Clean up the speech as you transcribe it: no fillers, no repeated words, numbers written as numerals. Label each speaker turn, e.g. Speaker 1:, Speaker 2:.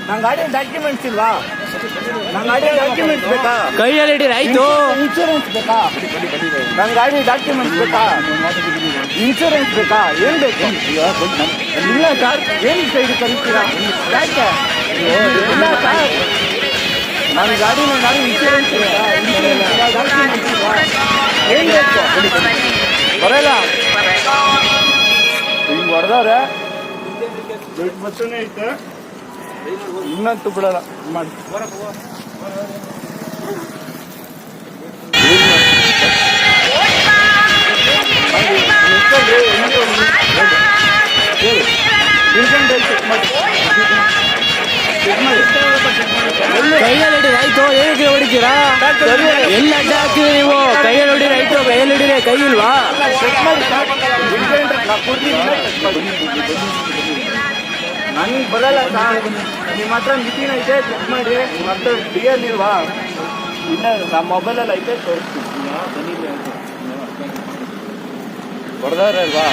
Speaker 1: ನನ್ನ ಗಾಡಿ ಡಾಕ್ಯುಮೆಂಟ್ಸ್ ಇಲ್ವಾ? ನನ್ನ ಗಾಡಿ ಡಾಕ್ಯುಮೆಂಟ್ಸ್ ಬೇಕಾ?
Speaker 2: ಕೈಯಲ್ಲಿ ಹಿಡೀರಿ ಆಯ್ತು.
Speaker 1: ಇನ್ಶೂರೆನ್ಸ್ ಬೇಕಾ? ನನ್ನ ಗಾಡಿ ಡಾಕ್ಯುಮೆಂಟ್ಸ್ ಬೇಕಾ? ಇನ್ಶೂರೆನ್ಸ್ ಬೇಕಾ? ಏನ್ ಬೇಕು? ಇಲ್ಲ ಸರ್, ಏನ್ ಸೈಡ್ ಕರೀತೀರಾ? ಯಾಕೆ ಇಲ್ಲ ಸರ್, ನನ್ನ ಗಾಡಿನ ನಾನು ಇನ್ಶೂರೆನ್ಸ್ ಬೇಕಾ? ಡಾಕ್ಯುಮೆಂಟ್ಸ್ ಇಲ್ವಾ? ಏನ್ ಬೇಕು? ಬರಲ್ಲ ಹಿಂಗ್ ಹೊಡೆದವ್ರೆ ದೊಡ್ಡ ಬಸ್ಸನೇ ಐತೆ, ಇನ್ನಂತೂ ಬಿಡಲ್ಲ ಮಾಡಿ.
Speaker 2: ಕೈಯಲ್ಲಿ ಹಿಡೀರಿ ಆಯ್ತು. ಏನಕ್ಕೆ ಹೊಡಿತೀರಾ? ಎಲ್ಲಿ ಅಡ್ಡ ಹಾಕ್ತೀರಿ ನೀವು? ಕೈಯಲ್ಲಿ ಹೊಡೀರಿ ಆಯ್ತು. ಕೈಯಲ್ಲಿ ಹಿಡೀರಿ, ಕೈ ಇಲ್ವಾ?
Speaker 1: ನನಗೆ ಬರಲ್ಲ ಸರ್, ನಿಮ್ಮ ಹತ್ರ ಮಿಷಿನ್ ಐತೆ, ಚೆಕ್ ಮಾಡಿ. ಮತ್ತೆ ಡಿ ಎಲ್ ಇಲ್ವಾ? ಇಲ್ಲ, ನಮ್ಮ ಮೊಬೈಲಲ್ಲಿ ಐತೆ, ತೋರಿಸ್ತೀನಿ. ಹೊಡೆದಾರಲ್ವಾ?